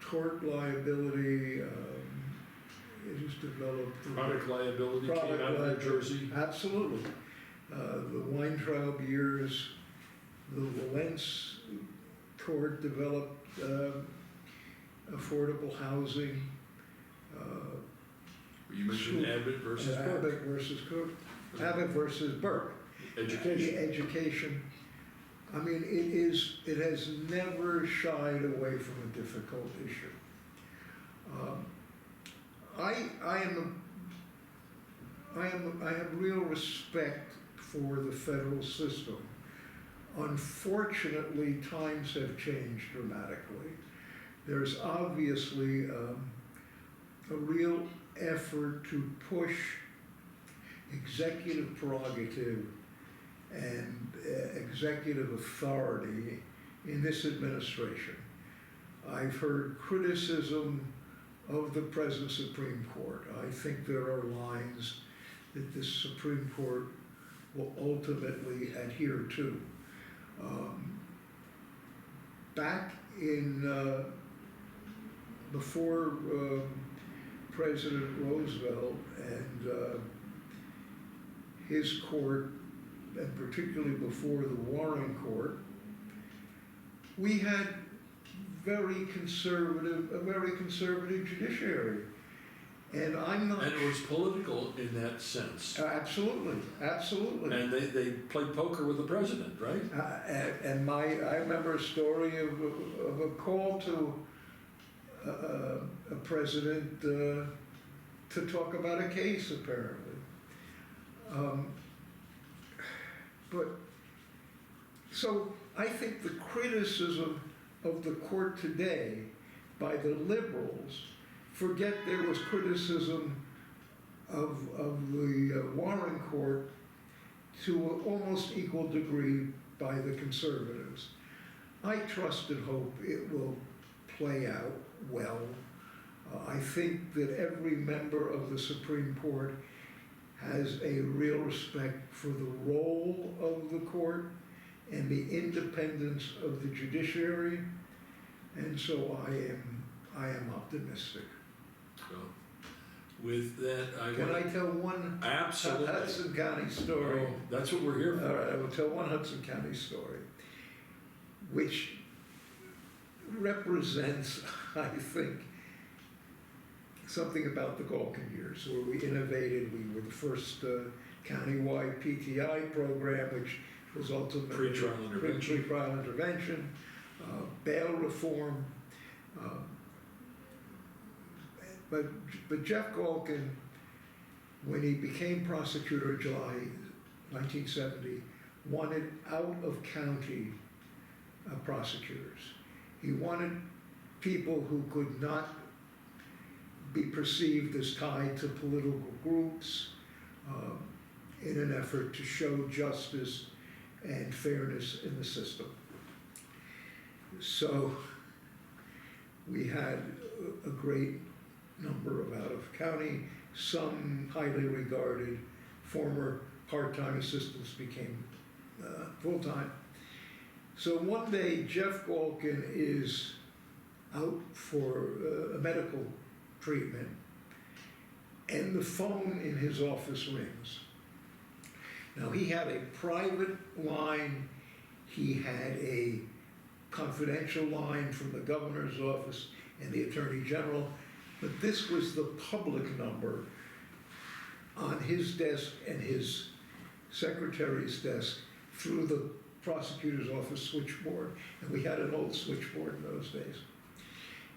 tort liability, it is developed. Product liability came out of New Jersey. Absolutely. The Weintraub years, the Lentz court developed affordable housing. You mentioned Abbott versus Burke. Abbott versus Cook. Abbott versus Burke. Education. Education. I mean, it has never shied away from a difficult issue. I have real respect for the federal system. Unfortunately, times have changed dramatically. There's obviously a real effort to push executive prerogative and executive authority in this administration. I've heard criticism of the present Supreme Court. I think there are lines that the Supreme Court will ultimately adhere to. Back in, before President Roosevelt and his court, and particularly before the Warren Court, we had a very conservative judiciary. And I'm not. And it was political in that sense. Absolutely, absolutely. And they played poker with the president, right? I remember a story of a call to a president to talk about a case, apparently. But so I think the criticism of the court today by the liberals, forget there was criticism of the Warren Court to an almost equal degree by the conservatives. I trust and hope it will play out well. I think that every member of the Supreme Court has a real respect for the role of the court and the independence of the judiciary, and so I am optimistic. So, with that, Can I tell one absolutely Hudson County story? Oh, that's what we're here for. All right, I will tell one Hudson County story, which represents, I think, something about the Galkin years, where we innovated. We were the first countywide PTI program, which was ultimately Pretrial intervention. Pretrial intervention, bail reform. But Jeff Galkin, when he became prosecutor in July 1970, wanted out-of-county prosecutors. He wanted people who could not be perceived as tied to political groups in an effort to show justice and fairness in the system. So we had a great number of out-of-county, some highly regarded former part-time assistants became full-time. So one day Jeff Galkin is out for a medical treatment, and the phone in his office rings. Now, he had a private line, he had a confidential line from the governor's office and the attorney general, but this was the public number on his desk and his secretary's desk through the prosecutor's office switchboard, and we had an old switchboard in those days.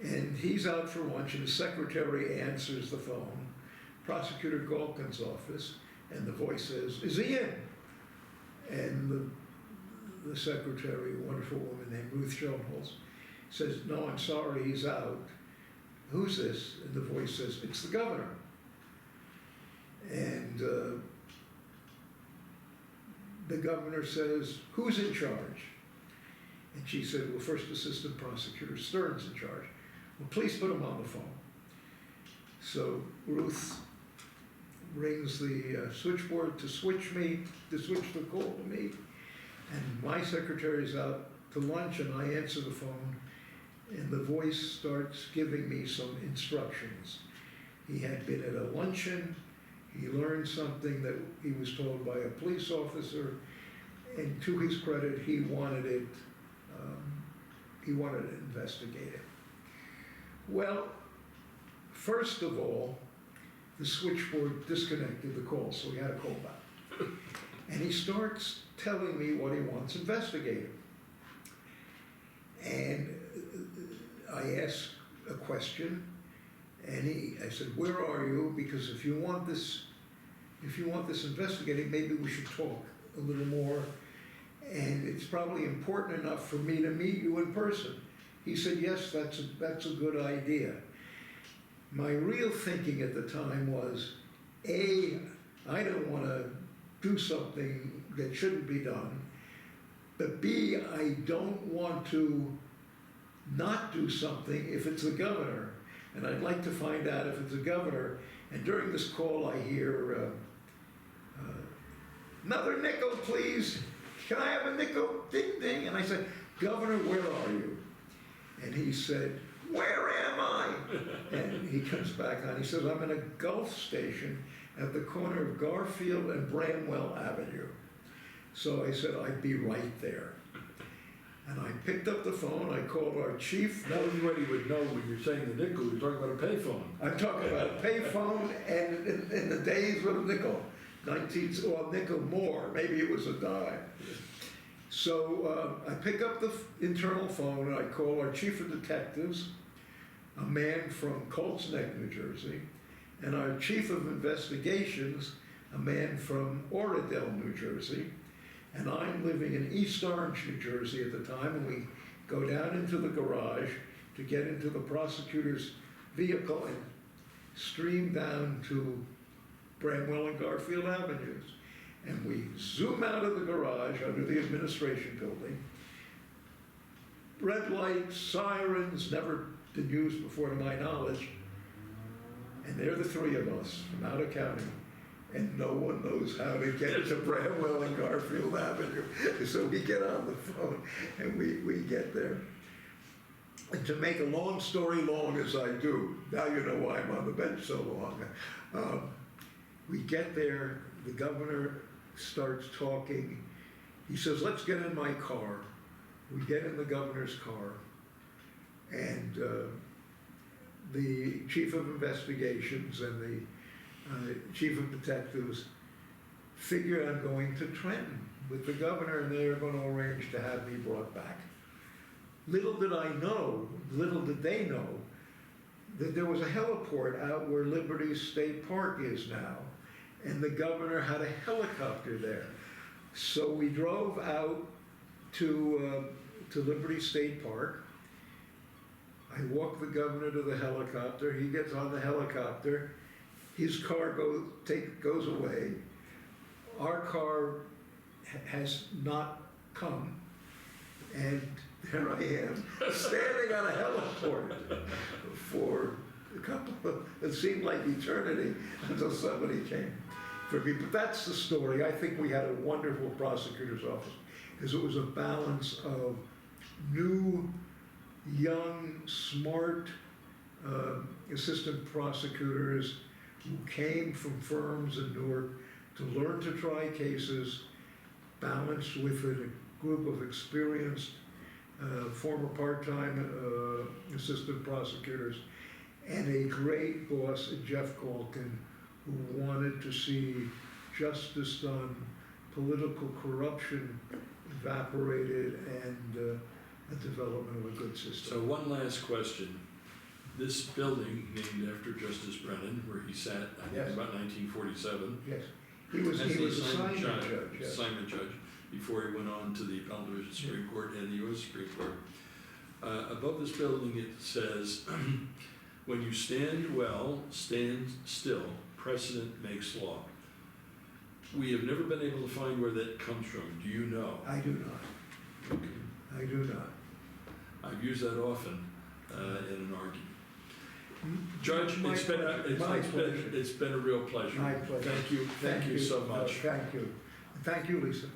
And he's out for lunch, and his secretary answers the phone, Prosecutor Galkin's office, and the voice says, "Is he in?" And the secretary, a wonderful woman named Ruth Schoenholz, says, "No, I'm sorry, he's out." "Who's this?" And the voice says, "It's the governor." And the governor says, "Who's in charge?" And she said, "Well, First Assistant Prosecutor Stern's in charge." "Well, please put him on the phone." So Ruth rings the switchboard to switch the call to me. And my secretary's out to lunch, and I answer the phone. and the voice starts giving me some instructions. He had been at a luncheon, he learned something that he was told by a police officer, and to his credit, he wanted it investigated. Well, first of all, the switchboard disconnected the call, so we had a call back. And he starts telling me what he wants investigated. And I asked a question, and I said, "Where are you? Because if you want this investigated, maybe we should talk a little more. And it's probably important enough for me to meet you in person." He said, "Yes, that's a good idea." My real thinking at the time was, A, I don't want to do something that shouldn't be done, but B, I don't want to not do something if it's the governor, and I'd like to find out if it's the governor. And during this call I hear, "Another nickel, please. Can I have a nickel? Ding, ding." And I said, "Governor, where are you?" And he said, "Where am I?" And he comes back on, he says, "I'm in a Gulf station at the corner of Garfield and Bramwell Avenue." So I said, "I'd be right there." And I picked up the phone, I called our chief. Now everybody would know when you're saying the nickel, you're talking about a payphone. I'm talking about a payphone, and in the days with a nickel, nickel more, maybe it was a dime. So I pick up the internal phone and I call our chief of detectives, a man from Colts Neck, New Jersey, and our chief of investigations, a man from Oradell, New Jersey. And I'm living in East Orange, New Jersey at the time, and we go down into the garage to get into the prosecutor's vehicle and stream down to Bramwell and Garfield Avenues. And we zoom out of the garage under the administration building. Red lights, sirens, never been used before to my knowledge. And they're the three of us from out of county. And no one knows how to get to Bramwell and Garfield Avenue. So we get on the phone and we get there. And to make a long story long as I do, now you know why I'm on the bench so long. We get there, the governor starts talking. He says, "Let's get in my car." We get in the governor's car, and the chief of investigations and the chief of detectives figure I'm going to Trenton with the governor, and they're going to arrange to have me brought back. Little did they know, that there was a heliport out where Liberty State Park is now, and the governor had a helicopter there. So we drove out to Liberty State Park. I walk the governor to the helicopter. He gets on the helicopter. His car goes away. Our car has not come. And there I am, standing on a heliport for a couple of, it seemed like eternity until somebody came for me. But that's the story. I think we had a wonderful prosecutor's office because it was a balance of new, young, smart assistant prosecutors who came from firms in Newark to learn to try cases, balanced with a group of experienced former part-time assistant prosecutors, and a great boss, Jeff Galkin, who wanted to see justice done, political corruption evaporated, and a development of a good system. So one last question. This building, named after Justice Brennan, where he sat, I think, Yes. about 1947. Yes, he was assignment judge. Yes. Assignment judge, before he went on to the Appellate Division Supreme Court and the U.S. Supreme Court. Above this building it says, "When you stand well, stand still, precedent makes law." We have never been able to find where that comes from. Do you know? I do not. Okay. I do not. I've used that often in an argument. Judge, My pleasure. it's been a real pleasure. My pleasure. Thank you so much. Thank you. Thank you, Lisa.